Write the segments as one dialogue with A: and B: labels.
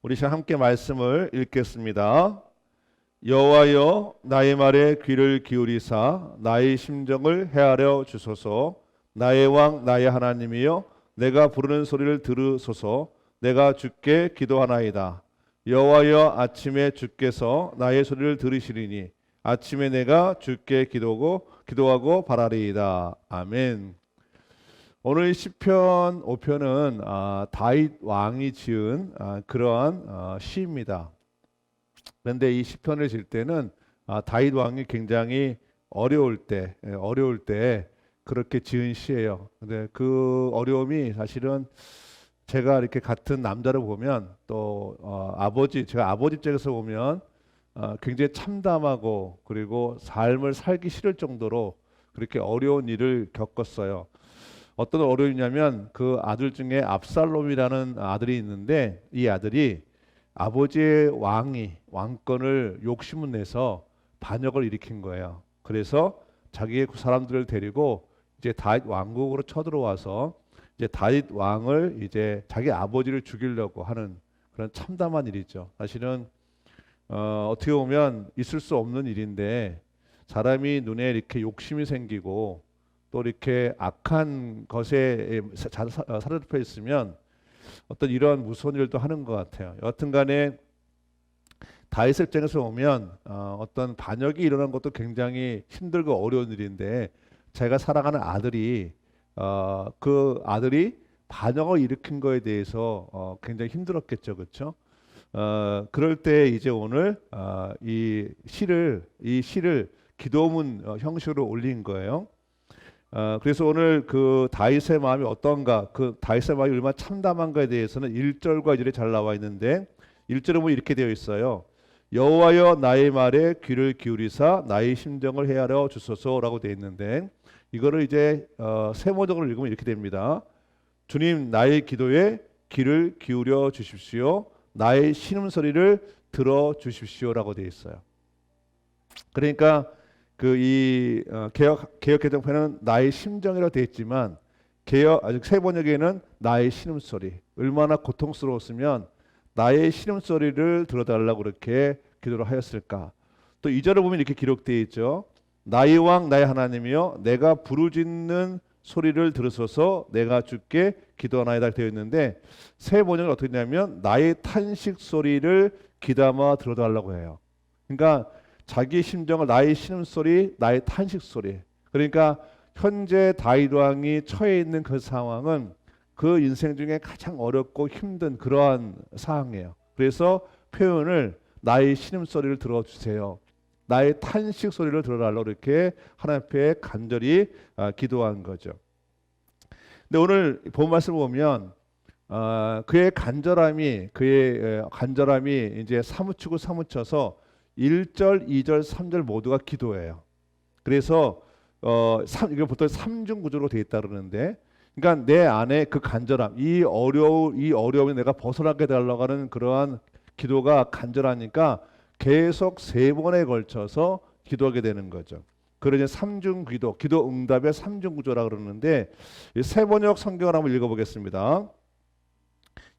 A: 우리 시간 함께 말씀을 읽겠습니다. 여호와여 나의 말에 귀를 기울이사 나의 심정을 헤아려 주소서. 나의 왕 나의 하나님이여 내가 부르는 소리를 들으소서. 내가 주께 기도하나이다. 여호와여 아침에 주께서 나의 소리를 들으시리니 아침에 내가 주께 기도하고 바라리이다. 아멘. 오늘 시편 5편은 다윗 왕이 지은 그러한 시입니다. 그런데 이 시편을 질 때는 다윗 왕이 굉장히 어려울 때 그렇게 지은 시예요. 근데 그 어려움이 사실은 제가 이렇게 같은 남자를 보면 또 제가 아버지 입장에서 보면 굉장히 참담하고 그리고 삶을 살기 싫을 정도로 그렇게 어려운 일을 겪었어요. 어떤 어려움이냐면 그 아들 중에 압살롬이라는 아들이 있는데 이 아들이 아버지의 왕권을 욕심을 내서 반역을 일으킨 거예요. 그래서 자기의 사람들을 데리고 이제 다윗 왕국으로 쳐들어와서 이제 다윗 왕을 이제 자기 아버지를 죽이려고 하는 그런 참담한 일이죠. 사실은 어떻게 보면 있을 수 없는 일인데 사람이 눈에 이렇게 욕심이 생기고 또 이렇게 악한 것에 사로잡혀 있으면 어떤 이러한 무서운 일도 하는 것 같아요. 여하튼간에 다윗의 입장에서 보면 어떤 반역이 일어난 것도 굉장히 힘들고 어려운 일인데 자기가 사랑하는 아들이 그 아들이 반역을 일으킨 거에 대해서 굉장히 힘들었겠죠, 그렇죠? 그럴 때 이제 오늘 이 시를 기도문 형식으로 올린 거예요. 그래서 오늘 그 다윗의 마음이 어떤가, 그 다윗의 마음이 얼마나 참담한가에 대해서는 1절과 2절에 잘 나와 있는데 1절에 보면 이렇게 되어 있어요. 여호와여 나의 말에 귀를 기울이사 나의 심정을 헤아려 주소서라고 되어 있는데 이거를 이제 세모적으로 읽으면 이렇게 됩니다. 주님 나의 기도에 귀를 기울여 주십시오. 나의 신음소리를 들어 주십시오라고 되어 있어요. 그러니까 개역 개정판은 나의 심정이라고 되어 있지만 아직 새 번역에는 나의 신음소리, 얼마나 고통스러웠으면 나의 신음소리를 들어달라고 그렇게 기도를 하였을까. 또 2절을 보면 이렇게 기록되어 있죠. 나의 왕 나의 하나님이여 내가 부르짖는 소리를 들으소서. 내가 주께 기도하나이다 되어 있는데 새 번역은 어떻게 되냐면 나의 탄식 소리를 귀담아 들어달라고 해요. 그러니까 자기 심정을 나의 신음소리, 나의 탄식소리. 그러니까 현재 다윗 왕이 처해 있는 그 상황은 그 인생 중에 가장 어렵고 힘든 그러한 상황이에요. 그래서 표현을 나의 신음소리를 들어주세요. 나의 탄식소리를 들어달라고 이렇게 하나님 앞에 간절히 기도한 거죠. 근데 오늘 본 말씀을 보면 그의 간절함이 이제 사무치고 사무쳐서 1절, 2절, 3절 모두가 기도예요. 그래서 이게 보통 3중 구조로 되어 있다 그러는데, 그러니까 내 안에 그 간절함, 이 어려움이 내가 벗어나게 달라고 하는 그러한 기도가 간절하니까 계속 3번에 걸쳐서 기도하게 되는 거죠. 그걸 이제 3중 기도 응답의 3중 구조라 그러는데 세번역 성경을 한번 읽어보겠습니다.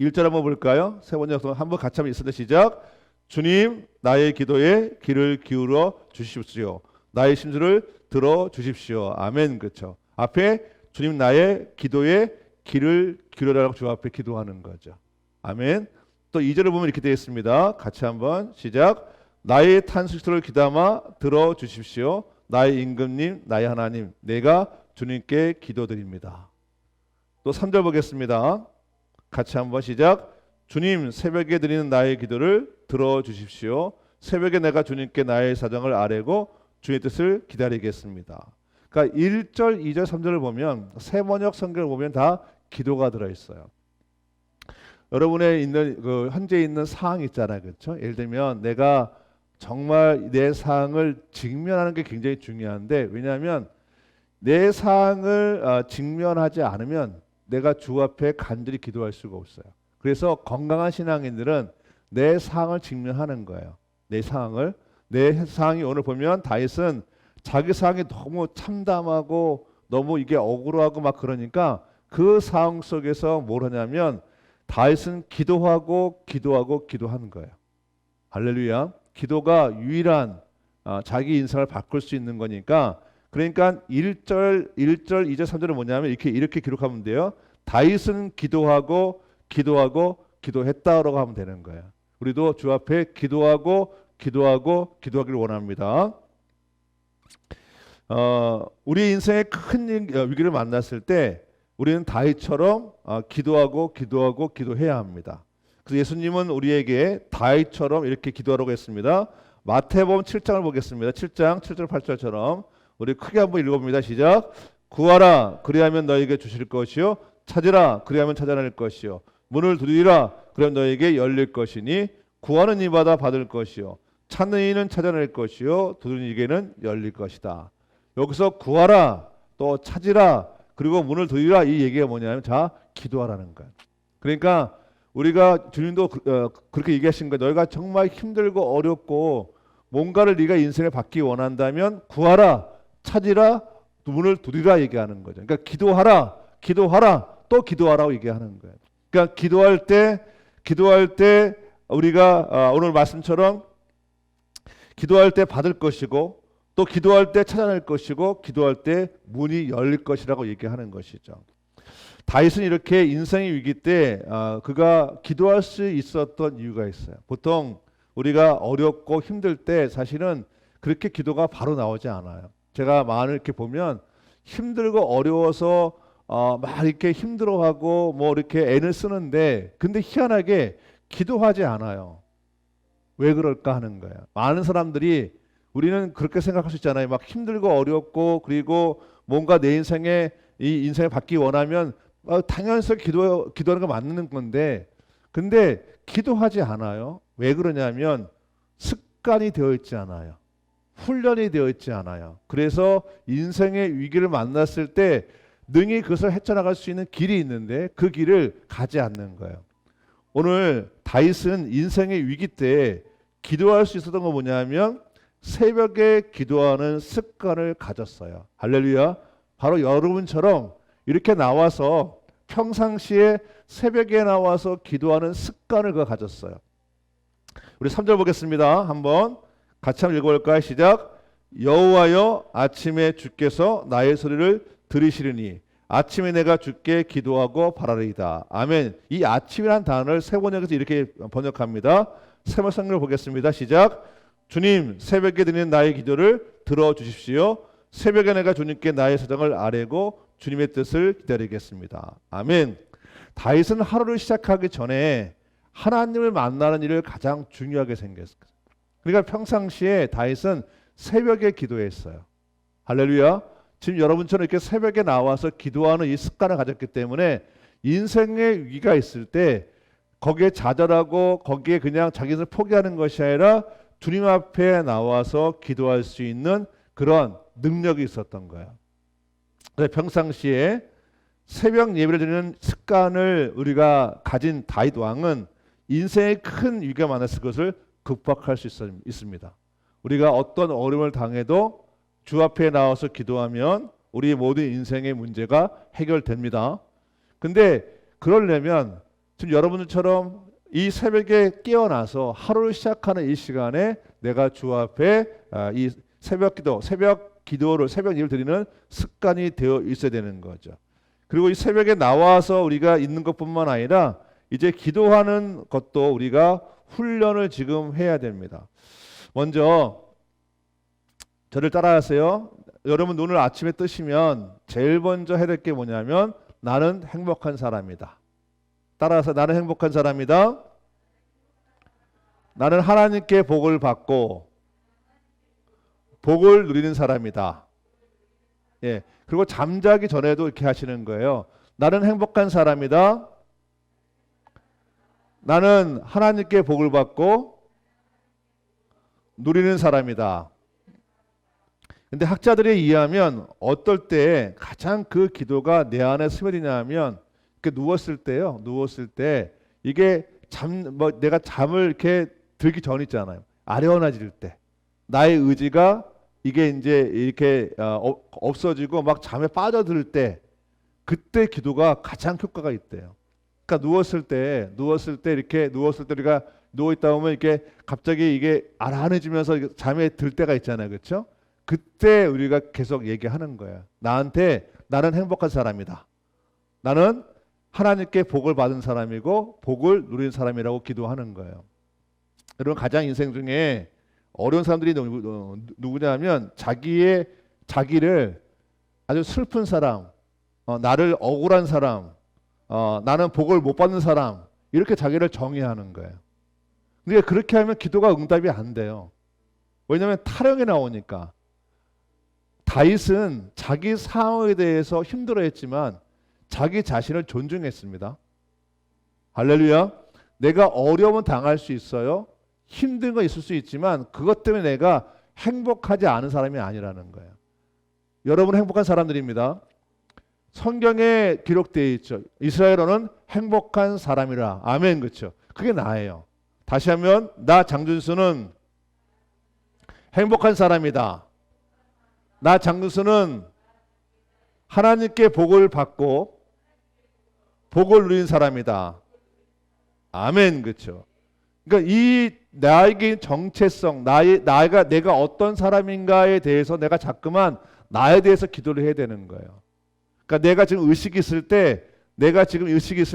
A: 1절 한번 볼까요? 세번역 성경 한번 같이 한번 읽습니다. 시작. 주님 나의 기도에 귀를 기울여 주십시오. 나의 심술을 들어 주십시오. 아멘. 그렇죠. 앞에 주님 나의 기도에 귀를 기울여라고 주 앞에 기도하는 거죠. 아멘. 또 2절을 보면 이렇게 되어 있습니다. 같이 한번 시작. 나의 탄식소리를 귀담아 들어 주십시오. 나의 임금님 나의 하나님 내가 주님께 기도드립니다. 또 3절 보겠습니다. 같이 한번 시작. 주님 새벽에 드리는 나의 기도를 들어주십시오. 새벽에 내가 주님께 나의 사정을 아뢰고 주의 뜻을 기다리겠습니다. 그러니까 1절, 2절, 3절을 보면 세번역 성경을 보면 다 기도가 들어있어요. 여러분의 있는 현재 있는 상황 있잖아요, 그렇죠? 예를 들면 내가 정말 내 상황을 직면하는 게 굉장히 중요한데 왜냐하면 내 상황을 직면하지 않으면 내가 주 앞에 간절히 기도할 수가 없어요. 그래서 건강한 신앙인들은 내 상황을 직면하는 거예요. 내 상황이 오늘 보면 다윗은 자기 상황이 너무 참담하고 너무 이게 억울하고 막 그러니까 그 상황 속에서 뭘 하냐면 다윗은 기도하고 기도하고 기도하는 거예요. 할렐루야. 기도가 유일한 자기 인생을 바꿀 수 있는 거니까. 그러니까 1절, 2절, 3절은 뭐냐면 이렇게 기록하면 돼요. 다윗은 기도하고 기도하고 기도했다라고 하면 되는 거예요. 우리도 주 앞에 기도하고 기도하고 기도하기를 원합니다. 우리 인생의 큰 위기를 만났을 때 우리는 다윗처럼 기도하고 기도하고 기도해야 합니다. 그래서 예수님은 우리에게 다윗처럼 이렇게 기도하라고 했습니다. 마태복음 7장을 보겠습니다. 7장 7절 8절처럼 우리 크게 한번 읽어봅니다. 시작. 구하라 그리하면 너에게 주실 것이요 찾으라 그리하면 찾아낼 것이요 문을 두드리라 그러면 너에게 열릴 것이니 구하는 이마다 받을 것이요 찾는 이는 찾아낼 것이요 두드리는 이에게는 열릴 것이다. 여기서 구하라 또 찾으라 그리고 문을 두드리라 이 얘기가 뭐냐면 자 기도하라는 거예요. 그러니까 우리가 주님도 그렇게 얘기하신 거예요. 너희가 정말 힘들고 어렵고 뭔가를 네가 인생에 받기 원한다면 구하라 찾으라 문을 두드리라 얘기하는 거죠. 그러니까 기도하라 기도하라 또 기도하라고 얘기하는 거예요. 그러니까 기도할 때 우리가 오늘 말씀처럼 기도할 때 받을 것이고 또 기도할 때 찾아낼 것이고 기도할 때 문이 열릴 것이라고 얘기하는 것이죠. 다윗은 이렇게 인생의 위기 때 그가 기도할 수 있었던 이유가 있어요. 보통 우리가 어렵고 힘들 때 사실은 그렇게 기도가 바로 나오지 않아요. 제가 많이 이렇게 보면 힘들고 어려워서 막 이렇게 힘들어하고 뭐 이렇게 애를 쓰는데 근데 희한하게 기도하지 않아요. 왜 그럴까 하는 거예요. 많은 사람들이 우리는 그렇게 생각할 수 있잖아요. 막 힘들고 어렵고 그리고 뭔가 내 인생에 이 인생을 받기 원하면 당연히 기도하는 거 맞는 건데 근데 기도하지 않아요. 왜 그러냐면 습관이 되어 있지 않아요. 훈련이 되어 있지 않아요. 그래서 인생의 위기를 만났을 때 능히 그것을 헤쳐나갈 수 있는 길이 있는데 그 길을 가지 않는 거예요. 오늘 다윗은 인생의 위기 때 기도할 수 있었던 건 뭐냐면 새벽에 기도하는 습관을 가졌어요. 할렐루야. 바로 여러분처럼 이렇게 나와서 평상시에 새벽에 나와서 기도하는 습관을 그가 가졌어요. 우리 3절 보겠습니다. 한번 같이 한번 읽어볼까요? 시작. 여호와여 아침에 주께서 나의 소리를 들으시리니 아침에 내가 주께 기도하고 바라리이다. 아멘. 이 아침이라는 단어를 세 번역해서 이렇게 번역합니다. 세번 성경을 보겠습니다. 시작. 주님 새벽에 드리는 나의 기도를 들어주십시오. 새벽에 내가 주님께 나의 사정을 아뢰고 주님의 뜻을 기다리겠습니다. 아멘. 다윗은 하루를 시작하기 전에 하나님을 만나는 일을 가장 중요하게 생겼어요. 그러니까 평상시에 다윗은 새벽에 기도했어요. 할렐루야. 지금 여러분처럼 이렇게 새벽에 나와서 기도하는 이 습관을 가졌기 때문에 인생의 위기가 있을 때 거기에 좌절하고 거기에 그냥 자기를 포기하는 것이 아니라 주님 앞에 나와서 기도할 수 있는 그런 능력이 있었던 거예요. 그래서 평상시에 새벽 예배를 드리는 습관을 우리가 가진 다윗 왕은 인생의 큰 위기가 많았을 것을 극복할 수 있습니다. 우리가 어떤 어려움을 당해도 주 앞에 나와서 기도하면 우리 모든 인생의 문제가 해결됩니다. 근데 그러려면 지금 여러분들처럼 이 새벽에 깨어나서 하루를 시작하는 이 시간에 내가 주 앞에 이 새벽 기도를 새벽 예배를 드리는 습관이 되어 있어야 되는 거죠. 그리고 이 새벽에 나와서 우리가 있는 것뿐만 아니라 이제 기도하는 것도 우리가 훈련을 지금 해야 됩니다. 먼저 저를 따라하세요. 여러분 눈을 아침에 뜨시면 제일 먼저 해야 될 게 뭐냐면 나는 행복한 사람이다. 따라서 나는 행복한 사람이다. 나는 하나님께 복을 받고 복을 누리는 사람이다. 예. 그리고 잠자기 전에도 이렇게 하시는 거예요. 나는 행복한 사람이다. 나는 하나님께 복을 받고 누리는 사람이다. 근데 학자들에 의하면 어떨 때 가장 그 기도가 내 안에 스며드냐 하면 누웠을 때요. 누웠을 때 이게 내가 잠을 이렇게 들기 전 있잖아요. 아련해질 때 나의 의지가 이게 이제 이렇게 없어지고 막 잠에 빠져들 때 그때 기도가 가장 효과가 있대요. 그러니까 누웠을 때 이렇게 누웠을 때 우리가 누워 있다 보면 이렇게 갑자기 이게 아란해지면서 잠에 들 때가 있잖아요, 그렇죠? 그때 우리가 계속 얘기하는 거예요. 나는 행복한 사람이다. 나는 하나님께 복을 받은 사람이고 복을 누린 사람이라고 기도하는 거예요. 여러분 가장 인생 중에 어려운 사람들이 누구냐면 자기를 아주 슬픈 사람, 나를 억울한 사람, 나는 복을 못 받는 사람 이렇게 자기를 정의하는 거예요. 근데 그렇게 하면 기도가 응답이 안 돼요. 왜냐하면 타령이 나오니까. 다윗은 자기 상황에 대해서 힘들어했지만 자기 자신을 존중했습니다. 할렐루야. 내가 어려움은 당할 수 있어요. 힘든 건 있을 수 있지만 그것 때문에 내가 행복하지 않은 사람이 아니라는 거예요. 여러분 행복한 사람들입니다. 성경에 기록되어 있죠. 이스라엘어는 행복한 사람이라. 아멘. 그렇죠. 그게 나예요. 다시 하면 나 장준수는 행복한 사람이다. 나 장준수는 하나님께 복을 받고 복을 누린 사람이다. 아멘. 그렇죠. 그러니까 이 나에게 정체성, 내가 어떤 사람인가에 대해서 내가 자꾸만 나에 대해서 기도를 해야 되는 거예요. 그러니까 내가 지금 의식이 있을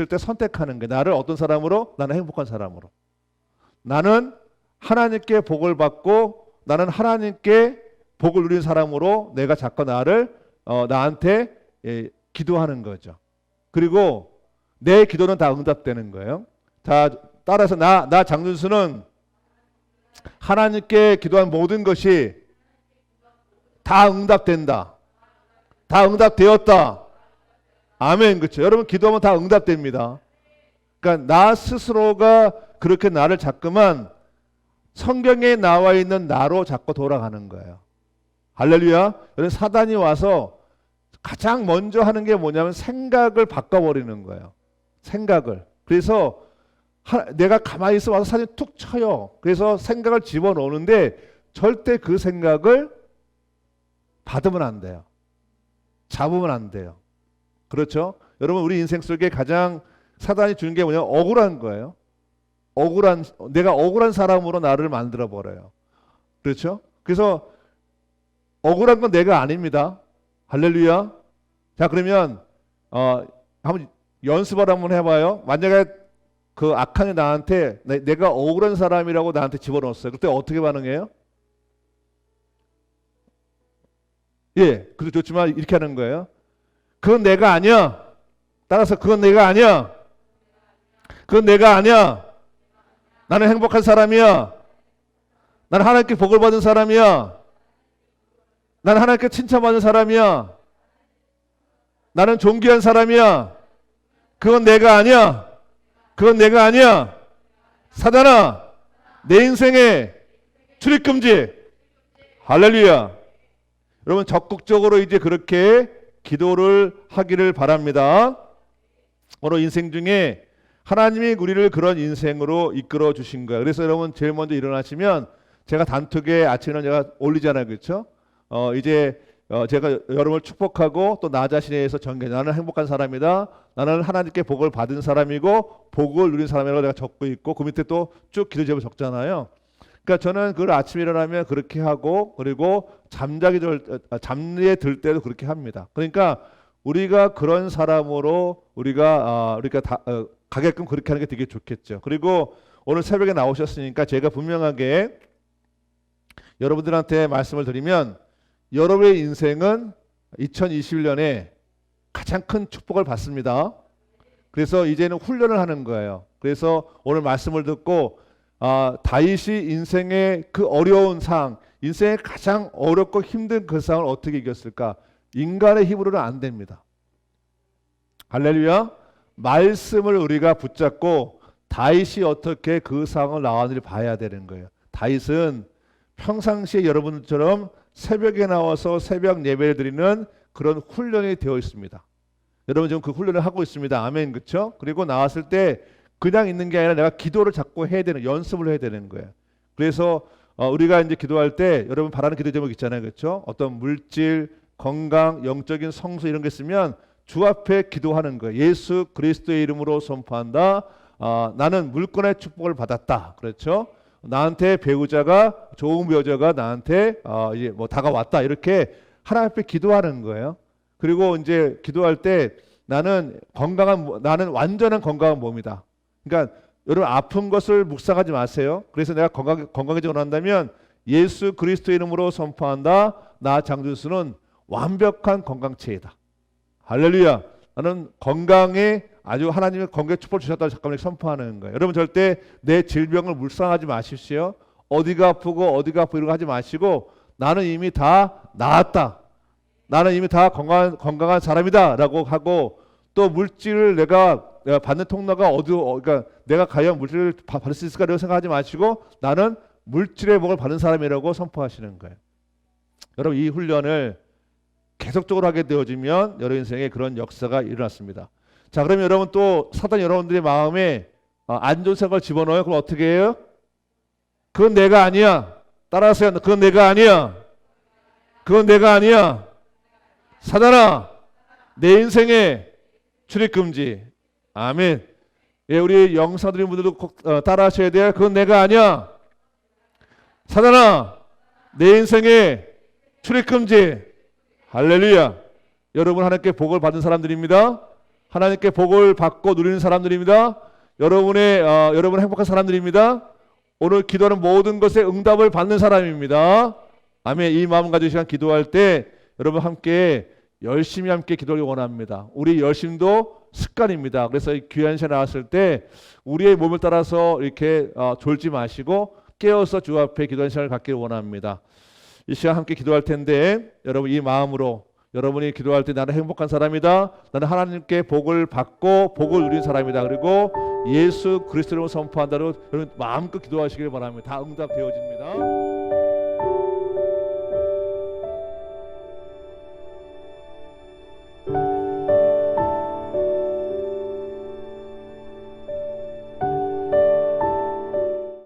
A: 때 선택하는 게 나를 어떤 사람으로? 나는 행복한 사람으로. 나는 하나님께 복을 받고 나는 하나님께 복을 누린 사람으로 내가 자꾸 나한테 기도하는 거죠. 그리고 내 기도는 다 응답되는 거예요. 자, 따라서 나 장준수는 하나님께 기도한 모든 것이 다 응답된다. 다 응답되었다. 아멘. 그렇죠. 여러분 기도하면 다 응답됩니다. 그러니까 나 스스로가 그렇게 나를 자꾸만 성경에 나와 있는 나로 자꾸 돌아가는 거예요. 할렐루야. 여러분 사단이 와서 가장 먼저 하는 게 뭐냐면 생각을 바꿔버리는 거예요. 생각을. 그래서 내가 가만히 있어 와서 사단이 툭 쳐요. 그래서 생각을 집어넣는데 절대 그 생각을 받으면 안 돼요. 잡으면 안 돼요. 그렇죠? 여러분 우리 인생 속에 가장 사단이 주는 게 뭐냐면 억울한 거예요. 내가 억울한 사람으로 나를 만들어 버려요. 그렇죠? 그래서 억울한 건 내가 아닙니다. 할렐루야. 자 그러면 한번 연습을 한번 해봐요. 만약에 그 악한이 나한테 내가 억울한 사람이라고 나한테 집어넣었어요. 그때 어떻게 반응해요? 예, 그래도 좋지만 이렇게 하는 거예요. 그건 내가 아니야. 따라서 그건 내가 아니야. 그건 내가 아니야. 나는 행복한 사람이야. 나는 하나님께 복을 받은 사람이야. 나는 하나님께 칭찬받는 사람이야. 나는 존귀한 사람이야. 그건 내가 아니야. 그건 내가 아니야. 사단아, 내 인생에 출입금지. 할렐루야. 여러분 적극적으로 이제 그렇게 기도를 하기를 바랍니다. 오늘 인생 중에 하나님이 우리를 그런 인생으로 이끌어 주신 거예요. 그래서 여러분 제일 먼저 일어나시면 제가 단톡에 아침에 제가 올리잖아요. 그렇죠? 이제 제가 여러분을 축복하고 또 나 자신에 대해서 나는 행복한 사람이다. 나는 하나님께 복을 받은 사람이고 복을 누린 사람이라고 내가 적고 있고 그 밑에 또 쭉 기도 제목 적잖아요. 그러니까 저는 그걸 아침에 일어나면 그렇게 하고 그리고 잠에 들 때도 그렇게 합니다. 그러니까 우리가 그런 사람으로 우리가 가게끔 그렇게 하는 게 되게 좋겠죠. 그리고 오늘 새벽에 나오셨으니까 제가 분명하게 여러분들한테 말씀을 드리면 여러분의 인생은 2021년에 가장 큰 축복을 받습니다. 그래서 이제는 훈련을 하는 거예요. 그래서 오늘 말씀을 듣고 다윗이 인생의 그 어려운 상황, 인생의 가장 어렵고 힘든 그 상황을 어떻게 이겼을까? 인간의 힘으로는 안 됩니다. 할렐루야. 말씀을 우리가 붙잡고 다윗이 어떻게 그 상황을 나왔는지 봐야 되는 거예요. 다윗은 평상시에 여러분들처럼 새벽에 나와서 새벽 예배를 드리는 그런 훈련이 되어 있습니다. 여러분 지금 그 훈련을 하고 있습니다. 아멘. 그렇죠? 그리고 나왔을 때 그냥 있는 게 아니라 내가 기도를 자꾸 해야 되는, 연습을 해야 되는 거예요. 그래서 우리가 이제 기도할 때 여러분 바라는 기도 제목 있잖아요. 그렇죠? 어떤 물질, 건강, 영적인 성수 이런 게 있으면 주 앞에 기도하는 거예요. 예수 그리스도의 이름으로 선포한다. 나는 물권의 축복을 받았다. 그렇죠? 나한테 배우자가 좋은 배우자가 나한테 이제 뭐 다가왔다. 이렇게 하나님 앞에 기도하는 거예요. 그리고 이제 기도할 때 나는 완전한 건강한 몸이다. 그러니까 여러분 아픈 것을 묵상하지 마세요. 그래서 내가 건강해지고 난다면 예수 그리스도 이름으로 선포한다. 나 장준수는 완벽한 건강체이다. 할렐루야. 나는 건강에 아주 하나님의 건강의 축복을 주셨다고 잠깐 선포하는 거예요. 여러분 절대 내 질병을 묵상하지 마십시오. 어디가 아프고 이런 거 하지 마시고 나는 이미 다 나았다. 나는 이미 다 건강한 사람이다 라고 하고 또 물질을 내가 받는 통로가 그러니까 내가 과연 물질을 받을 수 있을까 라고 생각하지 마시고 나는 물질의 복을 받은 사람이라고 선포하시는 거예요. 여러분 이 훈련을 계속적으로 하게 되어지면 여러분 인생에 그런 역사가 일어났습니다. 자, 그러면 여러분 또 사단이 여러분들의 마음에 안 좋은 생각을 집어넣어요. 그럼 어떻게 해요? 그건 내가 아니야. 따라하세요. 그건 내가 아니야. 그건 내가 아니야. 사단아, 내 인생에 출입금지. 아멘. 예, 우리 영상 드린 분들도 꼭 따라하셔야 돼요. 그건 내가 아니야. 사단아, 내 인생에 출입금지. 할렐루야. 여러분 하나님께 복을 받은 사람들입니다. 하나님께 복을 받고 누리는 사람들입니다. 여러분 행복한 사람들입니다. 오늘 기도하는 모든 것에 응답을 받는 사람입니다. 아멘. 이 마음 가지고 시간 기도할 때 여러분 함께 열심히 함께 기도를 원합니다. 우리 열심도 습관입니다. 그래서 이 귀한 시간 나왔을 때 우리의 몸을 따라서 이렇게 졸지 마시고 깨어서 주 앞에 기도하는 시간을 갖기를 원합니다. 이 시간 함께 기도할 텐데 여러분 이 마음으로 여러분이 기도할 때 나는 행복한 사람이다. 나는 하나님께 복을 받고 복을 누린 사람이다. 그리고 예수 그리스도로 선포한다로 여러분 마음껏 기도하시길 바랍니다. 다 응답되어집니다.